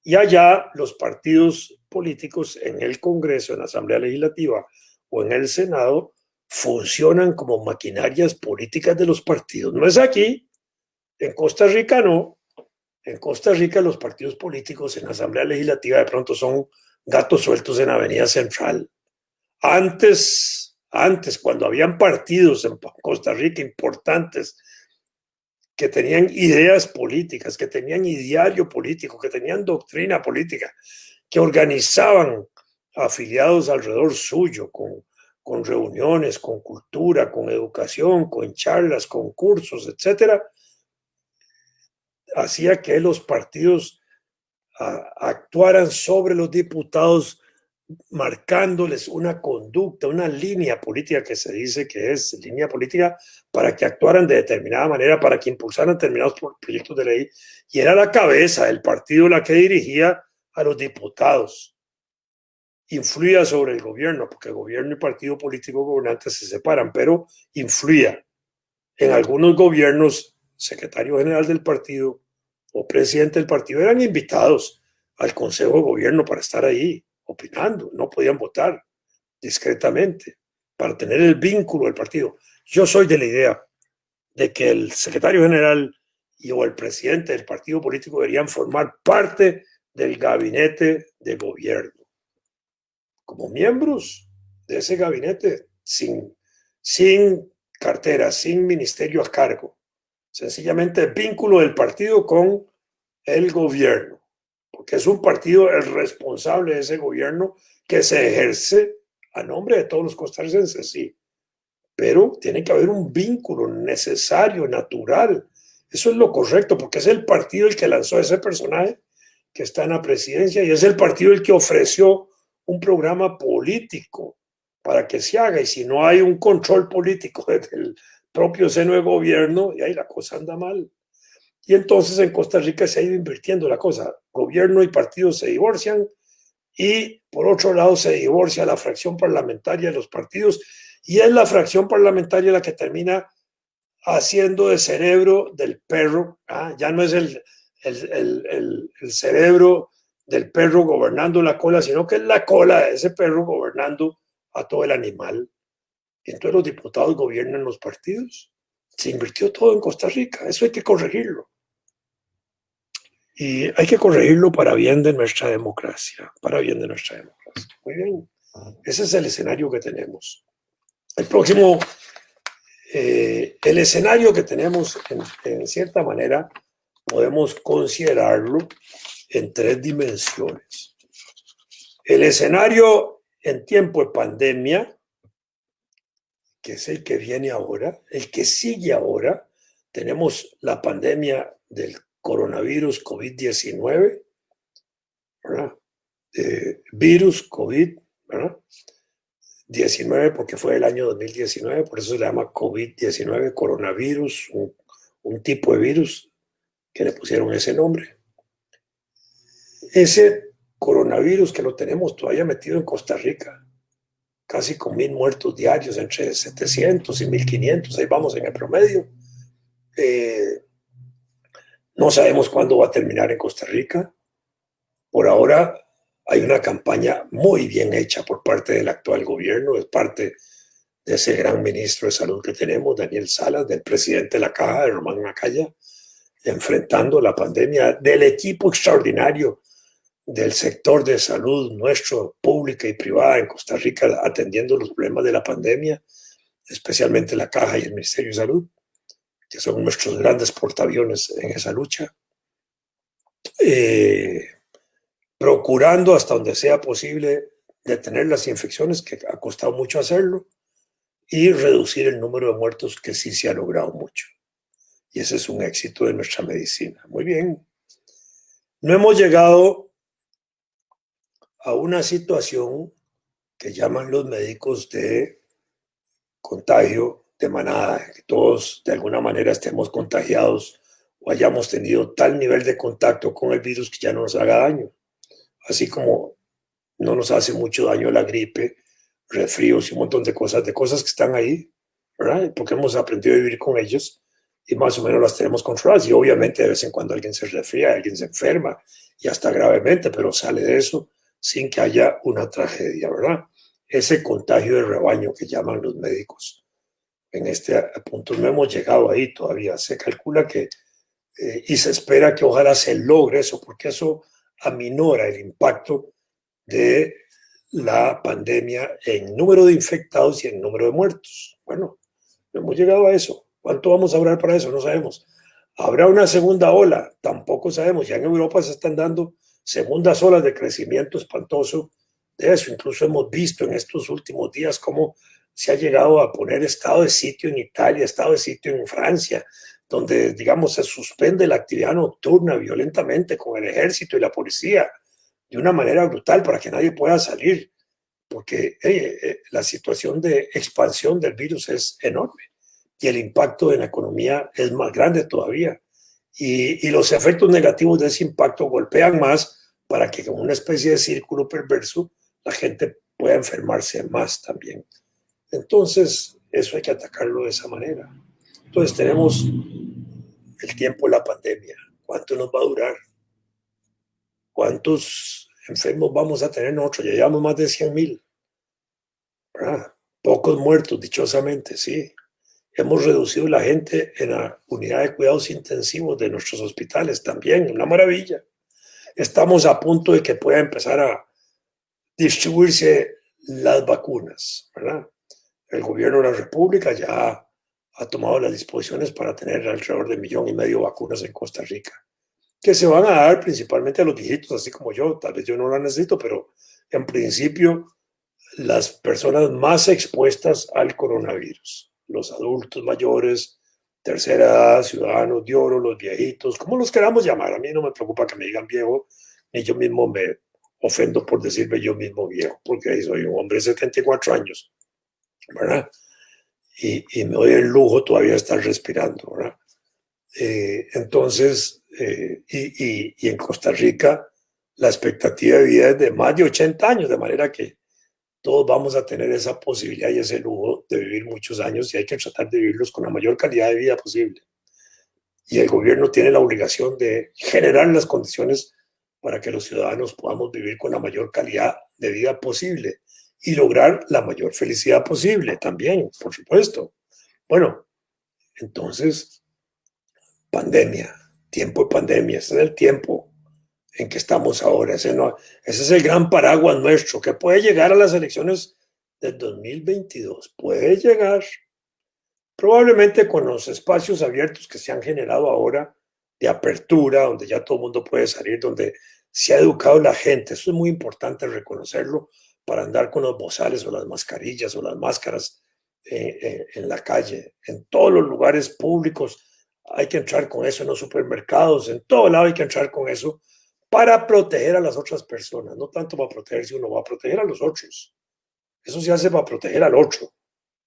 Y allá los partidos políticos en el Congreso, en la Asamblea Legislativa o en el Senado funcionan como maquinarias políticas de los partidos. No es aquí, en Costa Rica no. En Costa Rica los partidos políticos en la Asamblea Legislativa de pronto son gatos sueltos en Avenida Central. Antes, cuando habían partidos en Costa Rica importantes que tenían ideas políticas, que tenían ideario político, que tenían doctrina política, que organizaban afiliados alrededor suyo con reuniones, con cultura, con educación, con charlas, con cursos, etcétera, hacía que los partidos actuaran sobre los diputados marcándoles una conducta, una línea política que se dice que es línea política para que actuaran de determinada manera, para que impulsaran determinados proyectos de ley, y era la cabeza del partido la que dirigía a los diputados. Influía sobre el gobierno, porque el gobierno y partido político gobernante se separan, pero influía. En algunos gobiernos, secretario general del partido o presidente del partido eran invitados al Consejo de Gobierno para estar ahí opinando, no podían votar discretamente para tener el vínculo del partido. Yo soy de la idea de que el secretario general o el presidente del partido político deberían formar parte del gabinete de gobierno, como miembros de ese gabinete, sin cartera, sin ministerio a cargo. Sencillamente el vínculo del partido con el gobierno, porque es un partido el responsable de ese gobierno que se ejerce a nombre de todos los costarricenses, sí, pero tiene que haber un vínculo necesario, natural. Eso es lo correcto, porque es el partido el que lanzó a ese personaje que está en la presidencia y es el partido el que ofreció un programa político para que se haga. Y si no hay un control político desde el propio seno de gobierno, y ahí la cosa anda mal. Y entonces en Costa Rica se ha ido invirtiendo la cosa. Gobierno y partidos se divorcian y por otro lado se divorcia la fracción parlamentaria de los partidos y es la fracción parlamentaria la que termina haciendo de cerebro del perro. Ya no es el cerebro del perro gobernando la cola, sino que es la cola de ese perro gobernando a todo el animal. Y entonces los diputados gobiernan los partidos. Se invirtió todo en Costa Rica. Eso hay que corregirlo. Y hay que corregirlo para bien de nuestra democracia, para bien de nuestra democracia. Muy bien. Ese es el escenario que tenemos. El próximo, el escenario que tenemos, en cierta manera, podemos considerarlo en tres dimensiones. El escenario en tiempo de pandemia, que es el que viene ahora, el que sigue ahora, tenemos la pandemia del coronavirus COVID-19, ¿verdad? Virus COVID, ¿verdad? 19 porque fue el año 2019, por eso se le llama COVID-19, coronavirus, un tipo de virus que le pusieron ese nombre. Ese coronavirus que lo tenemos todavía metido en Costa Rica, casi con 1,000 muertos diarios, entre 700 y 1,500, ahí vamos en el promedio. No sabemos cuándo va a terminar en Costa Rica. Por ahora hay una campaña muy bien hecha por parte del actual gobierno, es parte de ese gran ministro de salud que tenemos, Daniel Salas, del presidente de la Caja, de Román Macaya, enfrentando la pandemia, del equipo extraordinario del sector de salud nuestro, pública y privada en Costa Rica, atendiendo los problemas de la pandemia, especialmente la Caja y el Ministerio de Salud, que son nuestros grandes portaaviones en esa lucha. Procurando hasta donde sea posible detener las infecciones, que ha costado mucho hacerlo, y reducir el número de muertos, que sí se ha logrado mucho. Y ese es un éxito de nuestra medicina. Muy bien. No hemos llegado a una situación que llaman los médicos de contagio de manada, que todos de alguna manera estemos contagiados o hayamos tenido tal nivel de contacto con el virus que ya no nos haga daño. Así como no nos hace mucho daño la gripe, resfríos y un montón de cosas que están ahí, ¿verdad? Porque hemos aprendido a vivir con ellos y más o menos las tenemos controladas. Y obviamente de vez en cuando alguien se resfría, alguien se enferma y hasta gravemente, pero sale de eso sin que haya una tragedia, ¿verdad? Ese contagio de rebaño que llaman los médicos. En este punto no hemos llegado ahí todavía. Se calcula que, y se espera que ojalá se logre eso, porque eso aminora el impacto de la pandemia en número de infectados y en número de muertos. Bueno, no hemos llegado a eso. ¿Cuánto vamos a durar para eso? No sabemos. ¿Habrá una segunda ola? Tampoco sabemos. Ya en Europa se están dando segundas olas de crecimiento espantoso de eso. Incluso hemos visto en estos últimos días cómo se ha llegado a poner estado de sitio en Italia, estado de sitio en Francia, donde, digamos, se suspende la actividad nocturna violentamente con el ejército y la policía de una manera brutal para que nadie pueda salir porque la situación de expansión del virus es enorme y el impacto en la economía es más grande todavía. Y los efectos negativos de ese impacto golpean más para que como una especie de círculo perverso la gente pueda enfermarse más también. Entonces, eso hay que atacarlo de esa manera. Entonces, tenemos el tiempo de la pandemia. ¿Cuánto nos va a durar? ¿Cuántos enfermos vamos a tener nosotros? Ya llevamos más de 100,000. Pocos muertos, dichosamente, sí. Hemos reducido la gente en la unidad de cuidados intensivos de nuestros hospitales también, una maravilla. Estamos a punto de que pueda empezar a distribuirse las vacunas, ¿verdad? El gobierno de la República ya ha tomado las disposiciones para tener alrededor de 1,5 millones de vacunas en Costa Rica, que se van a dar principalmente a los viejitos, así como yo. Tal vez yo no la necesito, pero en principio las personas más expuestas al coronavirus, los adultos mayores, tercera edad, ciudadanos de oro, los viejitos, como los queramos llamar. A mí no me preocupa que me digan viejo, ni yo mismo me ofendo por decirme yo mismo viejo, porque soy un hombre de 74 años, ¿verdad? Y me doy el lujo todavía de estar respirando, ¿verdad? Entonces, y en Costa Rica la expectativa de vida es de más de 80 años, de manera que todos vamos a tener esa posibilidad y ese lujo de vivir muchos años y hay que tratar de vivirlos con la mayor calidad de vida posible. Y el gobierno tiene la obligación de generar las condiciones para que los ciudadanos podamos vivir con la mayor calidad de vida posible y lograr la mayor felicidad posible también, por supuesto. Bueno, entonces, pandemia, tiempo de pandemia, ese es el tiempo en que estamos ahora. Ese es el gran paraguas nuestro, que puede llegar a las elecciones del 2022. Puede llegar, probablemente con los espacios abiertos que se han generado ahora de apertura, donde ya todo el mundo puede salir, donde se ha educado la gente. Eso es muy importante reconocerlo para andar con los bozales o las mascarillas o las máscaras en la calle. En todos los lugares públicos hay que entrar con eso, en los supermercados, en todo lado hay que entrar con eso para proteger a las otras personas, no tanto para protegerse uno, va a proteger a los otros. Eso se hace para proteger al otro.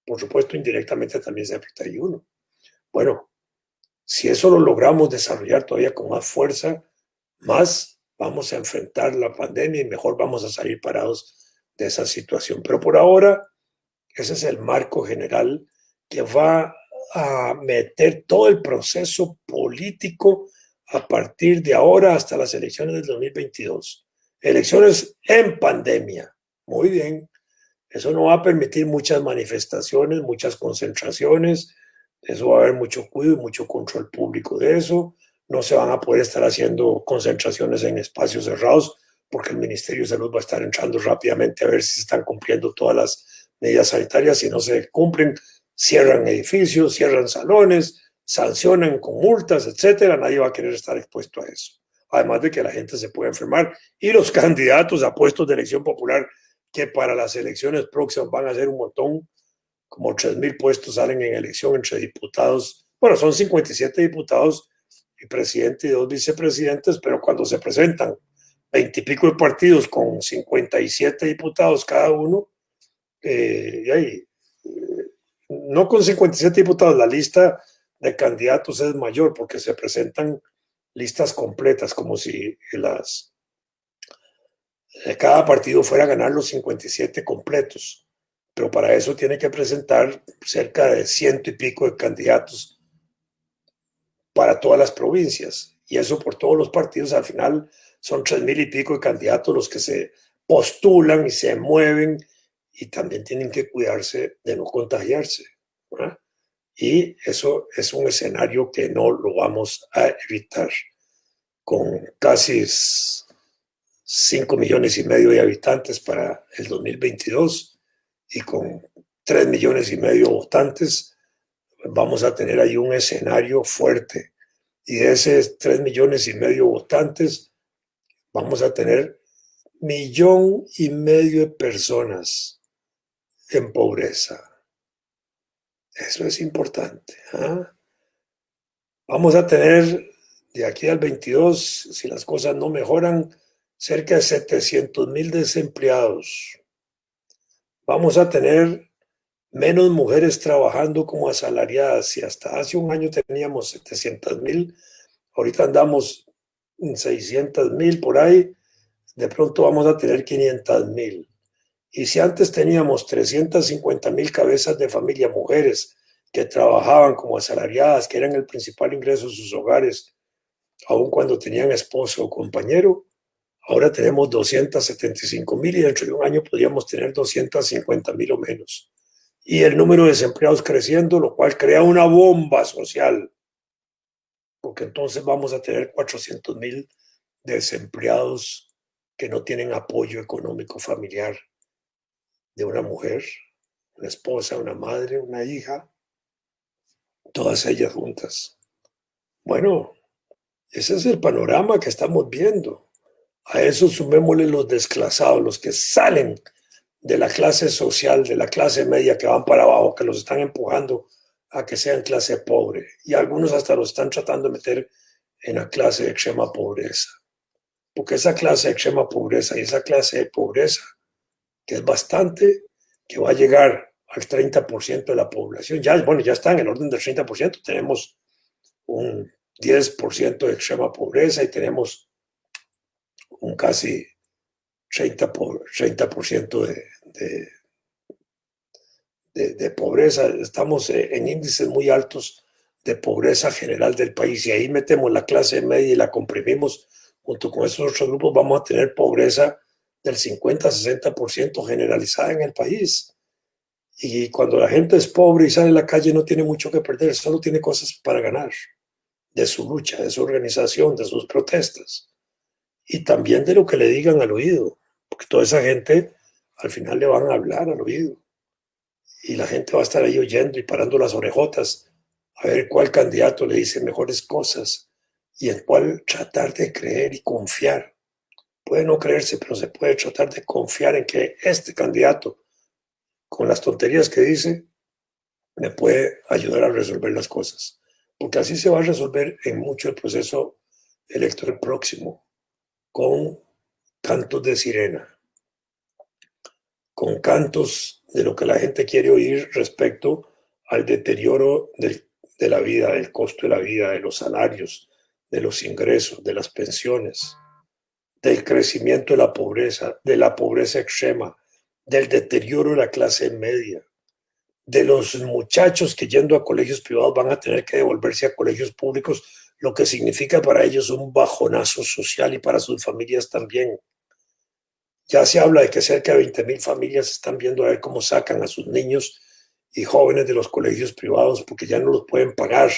Por supuesto, indirectamente también se protege uno. Bueno, si eso lo logramos desarrollar todavía con más fuerza, más vamos a enfrentar la pandemia y mejor vamos a salir parados de esa situación. Pero por ahora, ese es el marco general que va a meter todo el proceso político a partir de ahora hasta las elecciones del 2022. Elecciones en pandemia. Muy bien. Eso no va a permitir muchas manifestaciones, muchas concentraciones. Eso va a haber mucho cuidado y mucho control público de eso. No se van a poder estar haciendo concentraciones en espacios cerrados porque el Ministerio de Salud va a estar entrando rápidamente a ver si se están cumpliendo todas las medidas sanitarias. Si no se cumplen, cierran edificios, cierran salones, sancionan con multas, etcétera. Nadie va a querer estar expuesto a eso. Además de que la gente se puede enfermar y los candidatos a puestos de elección popular, que para las elecciones próximas van a ser un montón, como 3,000 puestos salen en elección entre diputados. Bueno, son 57 diputados y presidente y 2 vicepresidentes, pero cuando se presentan 20 y pico de partidos con 57 diputados cada uno, y ahí, no con 57 diputados, la lista de candidatos es mayor porque se presentan listas completas, como si cada partido fuera a ganar los 57 completos. Pero para eso tiene que presentar cerca de 100 y pico de candidatos para todas las provincias. Y eso por todos los partidos, al final son 3,000 y pico de candidatos los que se postulan y se mueven y también tienen que cuidarse de no contagiarse, ¿verdad? Y eso es un escenario que no lo vamos a evitar. Con casi 5,5 millones de habitantes para el 2022 y con 3,5 millones de votantes, vamos a tener ahí un escenario fuerte. Y de esos 3,5 millones de votantes, vamos a tener 1,5 millones de personas en pobreza. Eso es importante. ¿Ah? Vamos a tener de aquí al 22, si las cosas no mejoran, cerca de 700,000 desempleados. Vamos a tener menos mujeres trabajando como asalariadas. Si hasta hace un año teníamos 700,000, ahorita andamos en 600,000 por ahí, de pronto vamos a tener 500,000. Y si antes teníamos 350,000 cabezas de familia, mujeres que trabajaban como asalariadas, que eran el principal ingreso de sus hogares, aun cuando tenían esposo o compañero, ahora tenemos 275,000 y dentro de un año podríamos tener 250,000 o menos. Y el número de desempleados creciendo, lo cual crea una bomba social, porque entonces vamos a tener 400,000 desempleados que no tienen apoyo económico familiar de una mujer, una esposa, una madre, una hija, todas ellas juntas. Bueno, ese es el panorama que estamos viendo. A eso sumémosle los desclasados, los que salen de la clase social, de la clase media, que van para abajo, que los están empujando a que sean clase pobre. Y algunos hasta los están tratando de meter en la clase de extrema pobreza. Porque esa clase de extrema pobreza y esa clase de pobreza, que es bastante, que va a llegar al 30% de la población, ya, bueno, ya está en el orden del 30%, tenemos un 10% de extrema pobreza y tenemos un casi 30% de pobreza. Estamos en índices muy altos de pobreza general del país y ahí metemos la clase media y la comprimimos junto con esos otros grupos, vamos a tener pobreza del 50-60% generalizada en el país. Y cuando la gente es pobre y sale a la calle no tiene mucho que perder, solo tiene cosas para ganar de su lucha, de su organización, de sus protestas y también de lo que le digan al oído, porque toda esa gente al final le van a hablar al oído y la gente va a estar ahí oyendo y parando las orejotas a ver cuál candidato le dice mejores cosas y en cuál tratar de creer y confiar. Puede no creerse, pero se puede tratar de confiar en que este candidato, con las tonterías que dice, me puede ayudar a resolver las cosas. Porque así se va a resolver en mucho el proceso electoral próximo, con cantos de sirena, con cantos de lo que la gente quiere oír respecto al deterioro de la vida, del costo de la vida, de los salarios, de los ingresos, de las pensiones, del crecimiento de la pobreza extrema, del deterioro de la clase media, de los muchachos que yendo a colegios privados van a tener que devolverse a colegios públicos, lo que significa para ellos un bajonazo social y para sus familias también. Ya se habla de que cerca de 20,000 familias están viendo a ver cómo sacan a sus niños y jóvenes de los colegios privados porque ya no los pueden pagar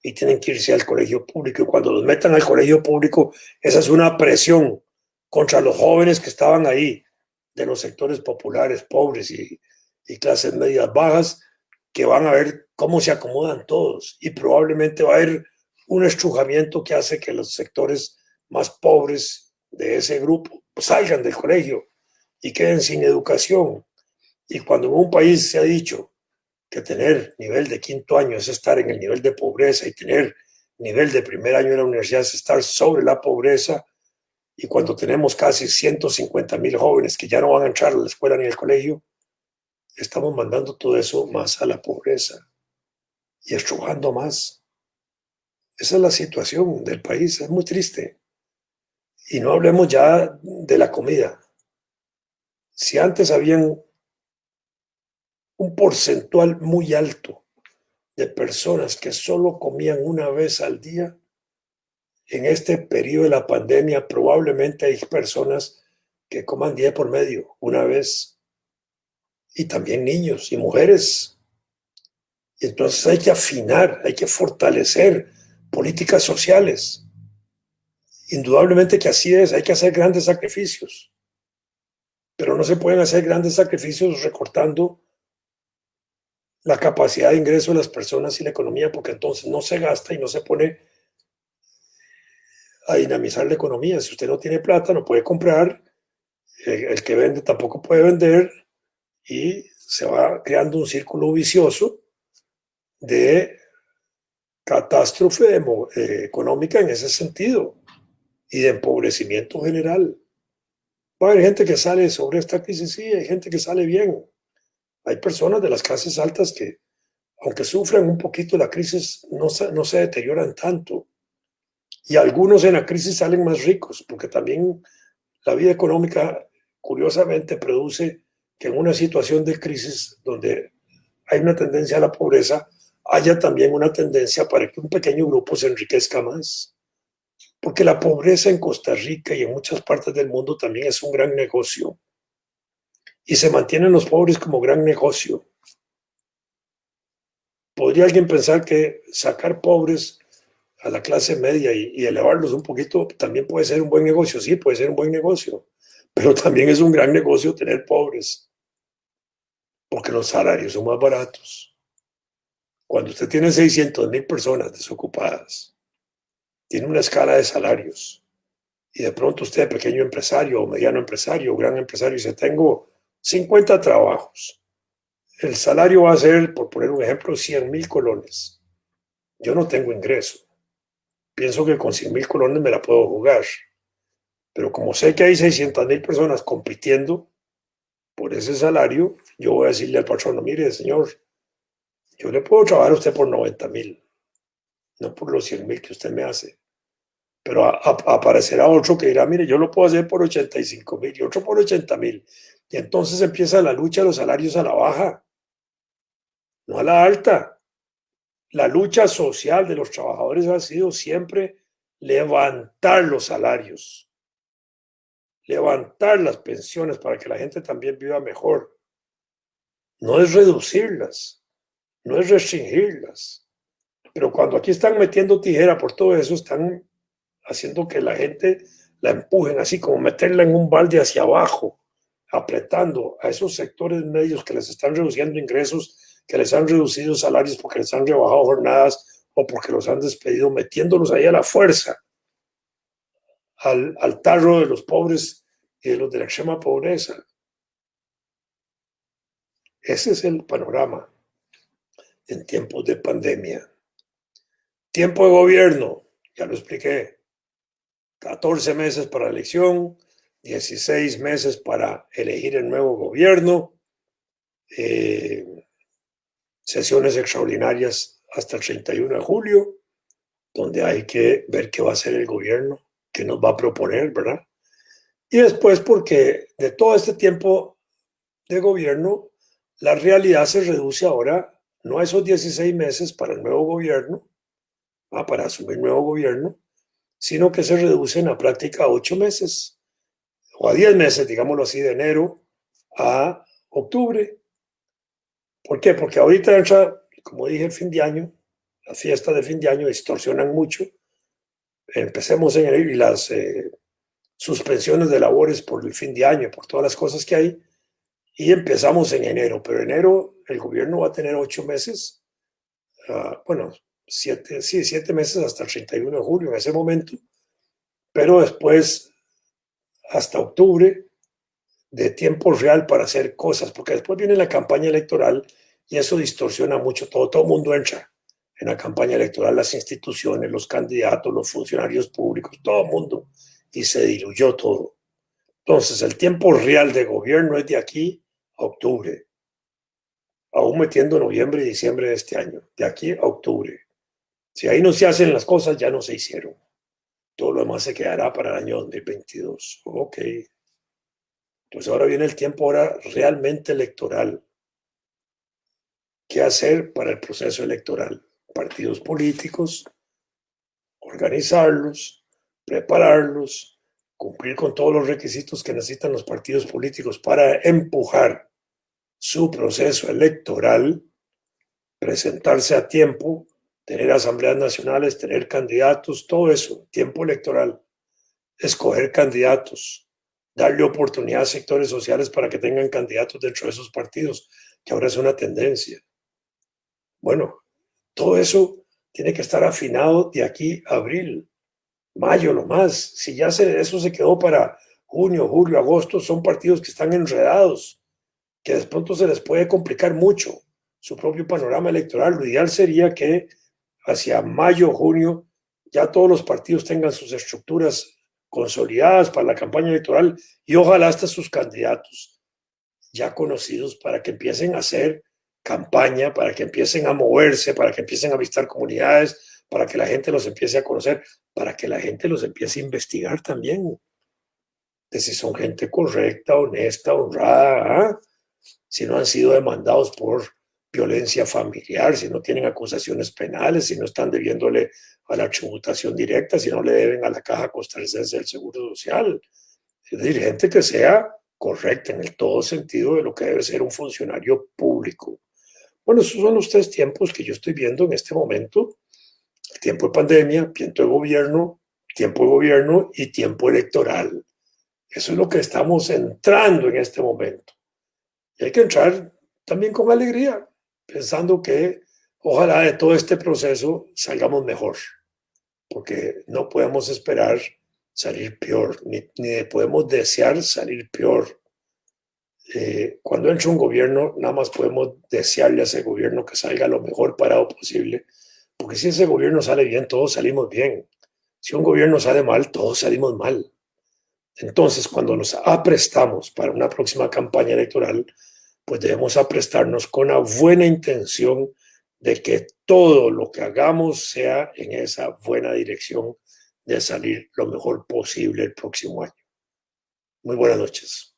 y tienen que irse al colegio público. Y cuando los metan al colegio público, esa es una presión contra los jóvenes que estaban ahí, de los sectores populares, pobres y clases medias bajas, que van a ver cómo se acomodan todos. Y probablemente va a haber un estrujamiento que hace que los sectores más pobres de ese grupo salgan del colegio y queden sin educación. Y cuando en un país se ha dicho que tener nivel de quinto año es estar en el nivel de pobreza y tener nivel de primer año de la universidad es estar sobre la pobreza, y cuando tenemos casi 150,000 jóvenes que ya no van a entrar a la escuela ni al colegio, estamos mandando todo eso más a la pobreza y estrujando más. Esa es la situación del país, es muy triste. Y no hablemos ya de la comida. Si antes habían un porcentual muy alto de personas que solo comían una vez al día, en este periodo de la pandemia probablemente hay personas que coman día por medio, una vez, y también niños y mujeres. Y entonces hay que afinar, hay que fortalecer políticas sociales. Indudablemente que así es, hay que hacer grandes sacrificios, pero no se pueden hacer grandes sacrificios recortando la capacidad de ingreso de las personas y la economía, porque entonces no se gasta y no se pone a dinamizar la economía. Si usted no tiene plata, no puede comprar, el que vende tampoco puede vender y se va creando un círculo vicioso de catástrofe económica en ese sentido y de empobrecimiento general. Va a haber gente que sale sobre esta crisis, sí, hay gente que sale bien, Hay personas de las clases altas que, aunque sufran un poquito la crisis, no se deterioran tanto. Y algunos en la crisis salen más ricos, porque también la vida económica, curiosamente, produce que en una situación de crisis donde hay una tendencia a la pobreza, haya también una tendencia para que un pequeño grupo se enriquezca más. Porque la pobreza en Costa Rica y en muchas partes del mundo también es un gran negocio. Y se mantienen los pobres como gran negocio. ¿Podría alguien pensar que sacar pobres a la clase media y elevarlos un poquito también puede ser un buen negocio? Sí, puede ser un buen negocio, pero también es un gran negocio tener pobres, porque los salarios son más baratos. Cuando usted tiene 600,000 personas desocupadas, tiene una escala de salarios, y de pronto usted, pequeño empresario o mediano empresario o gran empresario, dice, tengo 50 trabajos. El salario va a ser, por poner un ejemplo, 100,000 colones. Yo no tengo ingreso. Pienso que con 100,000 colones me la puedo jugar. Pero como sé que hay 600,000 personas compitiendo por ese salario, yo voy a decirle al patrón, no, mire, señor, yo le puedo trabajar a usted por 90,000, no por los 100,000 que usted me hace. Pero aparecerá otro que dirá, mire, yo lo puedo hacer por 85,000 y otro por 80,000. Y entonces empieza la lucha de los salarios a la baja, no a la alta. La lucha social de los trabajadores ha sido siempre levantar los salarios, levantar las pensiones para que la gente también viva mejor. No es reducirlas, no es restringirlas. Pero cuando aquí están metiendo tijera por todo eso, están haciendo que la gente la empujen, así como meterla en un balde hacia abajo, apretando a esos sectores medios que les están reduciendo ingresos, que les han reducido salarios porque les han rebajado jornadas o porque los han despedido, metiéndolos ahí a la fuerza al tarro de los pobres y de los de la extrema pobreza. Ese es el panorama en tiempos de pandemia. Tiempo de gobierno, ya lo expliqué, 14 meses para la elección, 16 meses para elegir el nuevo gobierno, sesiones extraordinarias hasta el 31 de julio, donde hay que ver qué va a hacer el gobierno, qué nos va a proponer, ¿verdad? Y después, porque de todo este tiempo de gobierno, la realidad se reduce ahora no a esos 16 meses para el nuevo gobierno, para asumir nuevo gobierno, sino que se reduce en la práctica a 8 meses o a 10 meses, digámoslo así, de enero a octubre. ¿Por qué? Porque ahorita entra, como dije, el fin de año, las fiestas de fin de año distorsionan mucho. Empecemos en enero y las suspensiones de labores por el fin de año, por todas las cosas que hay, y empezamos en enero, pero enero el gobierno va a tener 8 meses, bueno, 7 meses hasta el 31 de julio en ese momento, pero después hasta octubre de tiempo real para hacer cosas, porque después viene la campaña electoral y eso distorsiona mucho todo. Todo el mundo entra en la campaña electoral, las instituciones, los candidatos, los funcionarios públicos, todo el mundo, y se diluyó todo. Entonces, el tiempo real de gobierno es de aquí a octubre, aún metiendo noviembre y diciembre de este año, de aquí a octubre. Si ahí no se hacen las cosas, ya no se hicieron. Todo lo demás se quedará para el año 2022. Ok. Entonces ahora viene el tiempo ahora realmente electoral. ¿Qué hacer para el proceso electoral? Partidos políticos, organizarlos, prepararlos, cumplir con todos los requisitos que necesitan los partidos políticos para empujar su proceso electoral, presentarse a tiempo, tener asambleas nacionales, tener candidatos, todo eso, tiempo electoral, escoger candidatos, darle oportunidad a sectores sociales para que tengan candidatos dentro de esos partidos, que ahora es una tendencia. Bueno, todo eso tiene que estar afinado de aquí a abril, mayo lo más. Si ya eso se quedó para junio, julio, agosto, son partidos que están enredados, que de pronto se les puede complicar mucho su propio panorama electoral. Lo ideal sería que hacia mayo, junio, ya todos los partidos tengan sus estructuras consolidadas para la campaña electoral y ojalá hasta sus candidatos. ya conocidos para que empiecen a hacer campaña, para que empiecen a moverse, para que empiecen a visitar comunidades, para que la gente los empiece a conocer, para que la gente los empiece a investigar también, de si son gente correcta, honesta, honrada, ¿ah? Si no han sido demandados por violencia familiar, si no tienen acusaciones penales, si no están debiéndole a la tributación directa, si no le deben a la Caja Costarricense del Seguro Social. Es decir, gente que sea correcta en el todo sentido de lo que debe ser un funcionario público. Bueno, esos son los tres tiempos que yo estoy viendo en este momento: el tiempo de pandemia, tiempo de gobierno y tiempo electoral. Eso es lo que estamos entrando en este momento. Y hay que entrar también con alegría, pensando que ojalá de todo este proceso salgamos mejor, porque no podemos esperar salir peor, ni podemos desear salir peor. Cuando entra un gobierno, nada más podemos desearle a ese gobierno que salga lo mejor parado posible, porque si ese gobierno sale bien, todos salimos bien. Si un gobierno sale mal, todos salimos mal. Entonces, cuando nos aprestamos para una próxima campaña electoral, pues debemos aprestarnos con la buena intención de que todo lo que hagamos sea en esa buena dirección de salir lo mejor posible el próximo año. Muy buenas noches.